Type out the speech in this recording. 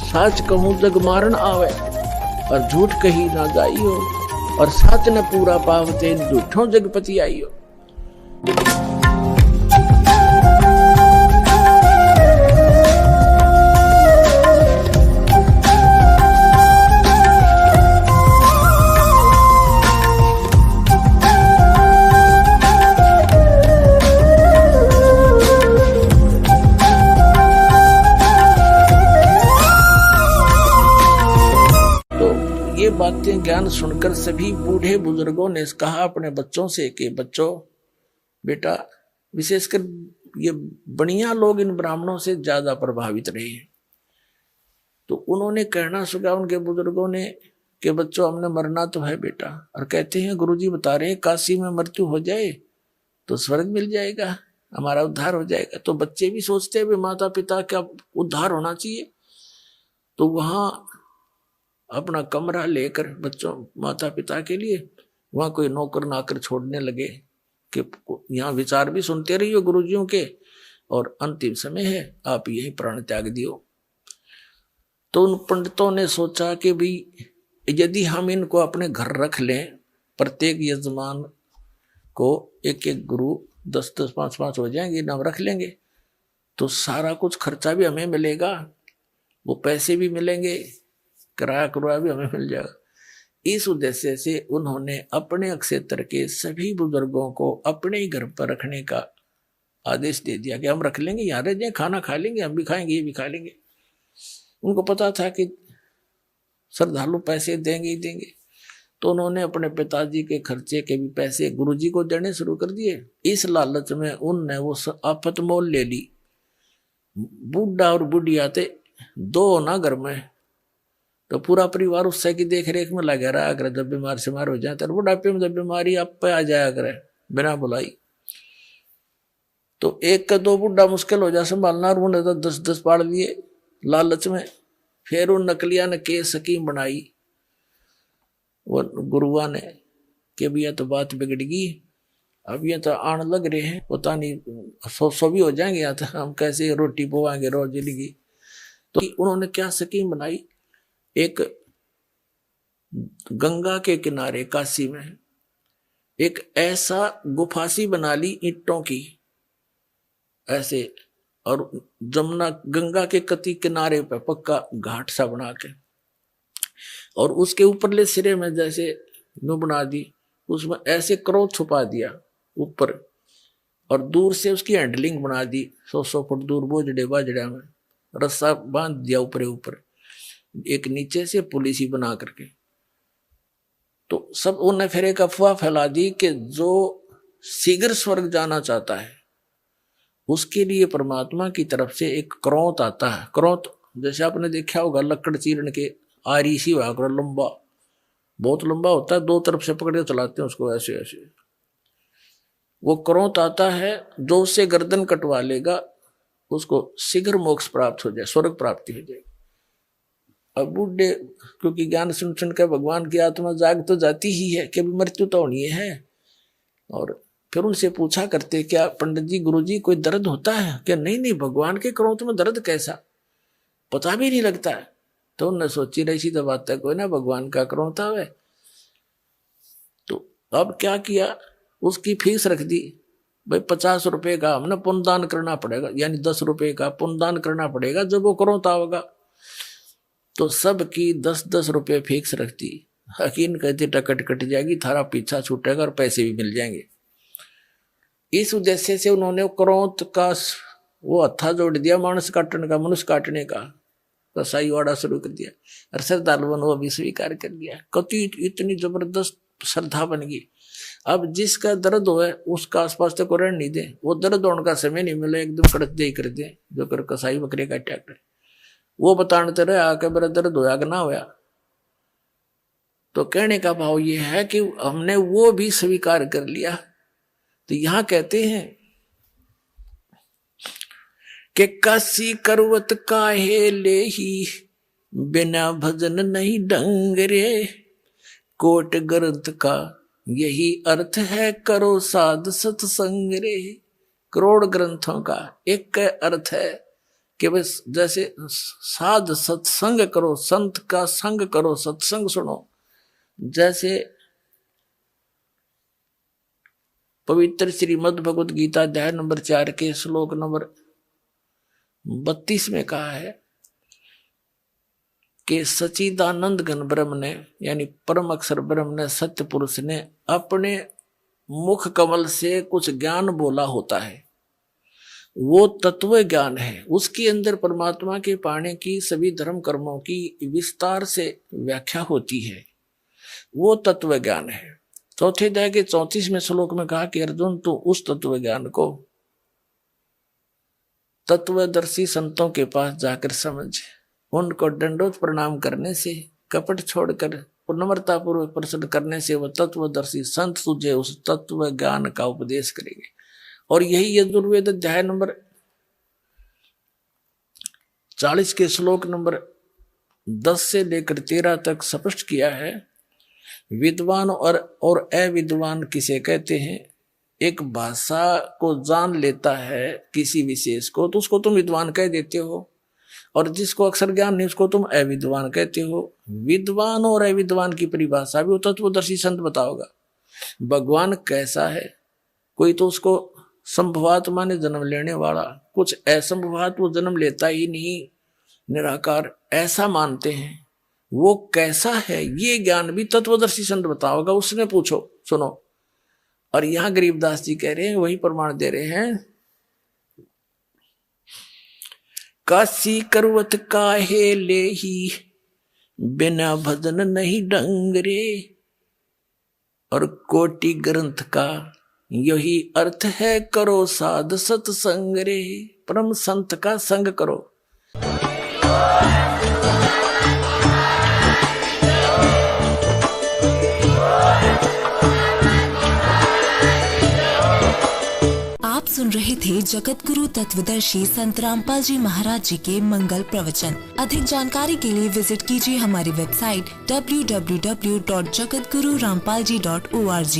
साच कहूं जग मारन आवे, और झूठ कही ना जाइयो, और साच ने पूरा पावते झूठों जगपति आइयो। बातें ज्ञान सुनकर सभी बूढ़े बुजुर्गों ने कहा अपने बच्चों से कि बच्चों, बेटा, विशेषकर ये बढ़िया लोग इन ब्राह्मणों से ज्यादा प्रभावित रहे हैं। तो उन्होंने कहना सुना उनके बुजुर्गों ने कि बच्चों, हमने मरना तो है बेटा, और कहते हैं गुरुजी बता रहे हैं काशी में मृत्यु हो जाए तो स्वर्ग मिल जाएगा, हमारा उद्धार हो जाएगा। तो बच्चे भी सोचते हैं माता पिता का उद्धार होना चाहिए, तो वहां अपना कमरा लेकर बच्चों माता पिता के लिए वहां कोई नौकर नाकर छोड़ने लगे कि यहाँ विचार भी सुनते रहिए गुरुजियों के, और अंतिम समय है, आप यही प्राण त्याग दियो। तो उन पंडितों ने सोचा कि भाई यदि हम इनको अपने घर रख लें, प्रत्येक यजमान को एक एक गुरु 10-10, 5-5 हो जाएंगे, नाम रख लेंगे, तो सारा कुछ खर्चा भी हमें मिलेगा, वो पैसे भी मिलेंगे, किराया कुराया भी हमें मिल जाएगा। इस उद्देश्य से उन्होंने अपने क्षेत्र के सभी बुजुर्गों को अपने ही घर पर रखने का आदेश दे दिया कि हम रख लेंगे, यहाँ रह जाए, खाना खा लेंगे, हम भी खाएंगे, ये भी खा लेंगे। उनको पता था कि श्रद्धालु पैसे देंगे ही देंगे, तो उन्होंने अपने पिताजी के खर्चे के भी पैसे गुरुजी को देने शुरू कर दिए। इस लालच में उनने वो आफत मोल ले ली। बूढ़ा और बुढ़िया थे दो ना घर में, तो पूरा परिवार उससे की देख रेख में लगा रहा कर, जब बीमार शिमार हो जाए तो बुढ़ापे में जब बीमारी आप पे आ जाया करे बिना बुलाई, तो एक का दो बुढ़ा मुश्किल हो जाए संभालना, और उन्हें तो 10-10 पाड़ लिए लालच में। फिर उन नकलिया ने केस स्कीम बनाई वो गुरुआ ने कि भैया तो बात बिगड़गी, अब ये तो आने लग रहे हैं, पता नहीं 100 भी हो जाएंगे, या तो हम कैसे रोटी पवाएंगे रोज जिंदगी। तो उन्होंने क्या स्कीम बनाई, एक गंगा के किनारे काशी में एक ऐसा गुफासी बना ली ईंटों की ऐसे, और जमुना गंगा के कति किनारे पे पक्का घाट सा बना के, और उसके ऊपरले सिरे में जैसे नु बना दी, उसमें ऐसे क्रोध छुपा दिया ऊपर, और दूर से उसकी हैंडलिंग बना दी 100 फुट दूर बोझड़े बाजड़े में रस्सा बांध दिया ऊपर ऊपर, एक नीचे से पुलिस ही बना करके। तो सब उन्हें फिर एक अफवाह फैला दी कि जो शीघ्र स्वर्ग जाना चाहता है उसके लिए परमात्मा की तरफ से एक क्रोत आता है। क्रोत जैसे आपने देखा होगा लकड़ चीरन के आरी सी हुआ कर, लंबा, बहुत लंबा होता है, 2 तरफ से पकड़ के चलाते हैं उसको ऐसे ऐसे। वो क्रोत आता है, जो उससे गर्दन कटवा लेगा उसको शीघ्र मोक्ष प्राप्त हो जाए, स्वर्ग प्राप्ति हो जाएगी। अब बूढ़े क्योंकि ज्ञान सुन सुन के भगवान की आत्मा जाग तो जाती ही है कि मृत्यु तो होनी है, और फिर उनसे पूछा करते क्या पंडित जी गुरुजी कोई दर्द होता है क्या? नहीं नहीं, भगवान के क्रोध में दर्द कैसा, पता भी नहीं लगता है। तो उन्होंने सोची रही सी तो बात है कोई ना, भगवान का क्रोध है। तो अब क्या किया, उसकी फीस रख दी भाई 50 रुपए का हमने पुण्यदान करना पड़ेगा, यानी 10 रुपए का पुण्यदान करना पड़ेगा जब वो क्रोध आवेगा। तो सबकी 10-10 रुपए फिक्स रखती। हकीम कहती टकट कट जाएगी, थारा पीछा छूटेगा और पैसे भी मिल जाएंगे। इस उद्देश्य से उन्होंने क्रोध का वो हत्था जोड़ दिया, मानस काटने का, मनुष्य काटने का कसाई वाड़ा शुरू कर दिया। और श्रद्धालुओं वो भी स्वीकार कर दिया। कति इतनी जबरदस्त श्रद्धा बन गई। अब जिसका दर्द हो उसका आसपास तक रहने नहीं दे, वो दर्द होने का समय नहीं मिले, एकदम कड़क दे कर दे, जो कर कसाई बकरे का अटैक है वो बताते रहे आके मेरा दर्द होया कि ना होया। तो कहने का भाव ये है कि हमने वो भी स्वीकार कर लिया। तो यहां कहते हैं कि काशी करवत काहे ले ही, बिना भजन नहीं ढंग रे, कोट ग्रंथ का यही अर्थ है, करो साध सत्संग रे। करोड़ ग्रंथों का एक अर्थ है कि बस जैसे साध सत्संग करो, संत का संग करो, सत्संग सुनो। जैसे पवित्र श्रीमद् भगवत गीता अध्याय नंबर 4 के श्लोक नंबर 32 में कहा है कि सच्चिदानंद घन ब्रह्म ने, यानी परम अक्षर ब्रह्म ने, सत्य पुरुष ने अपने मुख कमल से कुछ ज्ञान बोला होता है। वो तत्व ज्ञान है, उसके अंदर परमात्मा के पाने की सभी धर्म कर्मों की विस्तार से व्याख्या होती है, वो तत्व ज्ञान है। चौथे अध्याय के 34वें श्लोक में कहा कि अर्जुन तू उस तत्व ज्ञान को तत्वदर्शी संतों के पास जाकर समझ, उनको दंडोत प्रणाम करने से, कपट छोड़कर नम्रता पूर्वक प्रश्न करने से वह तत्वदर्शी संत तुझे उस तत्व ज्ञान का उपदेश करेंगे। और यही यजुर्वेद अध्याय नंबर 40 के श्लोक नंबर 10 से लेकर 13 तक स्पष्ट किया है। विद्वान और अविद्वान किसे कहते हैं? एक भाषा को जान लेता है किसी विशेष को तो उसको तुम विद्वान कह देते हो, और जिसको अक्षर ज्ञान नहीं उसको तुम अविद्वान कहते हो। विद्वान और अविद्वान की परिभाषा भी वो तत्वदर्शी संत बताओगा। भगवान कैसा है? कोई तो उसको संभवात माने जन्म लेने वाला, कुछ असंभवात वो जन्म लेता ही नहीं, निराकार ऐसा मानते हैं। वो कैसा है ये ज्ञान भी तत्वदर्शी संत बताओगा, उसने पूछो सुनो। और यहां गरीबदास जी कह रहे हैं, वही प्रमाण दे रहे हैं, काशी करवत काहे लेही बिना भजन नहीं डंगरे। और कोटि ग्रंथ का यही अर्थ है, करो साध सत्संग रे। परम संत का संग करो। आप सुन रहे थे जगत गुरु तत्वदर्शी संत रामपाल जी महाराज जी के मंगल प्रवचन। अधिक जानकारी के लिए विजिट कीजिए हमारी वेबसाइट www.jagatgururampalji.org।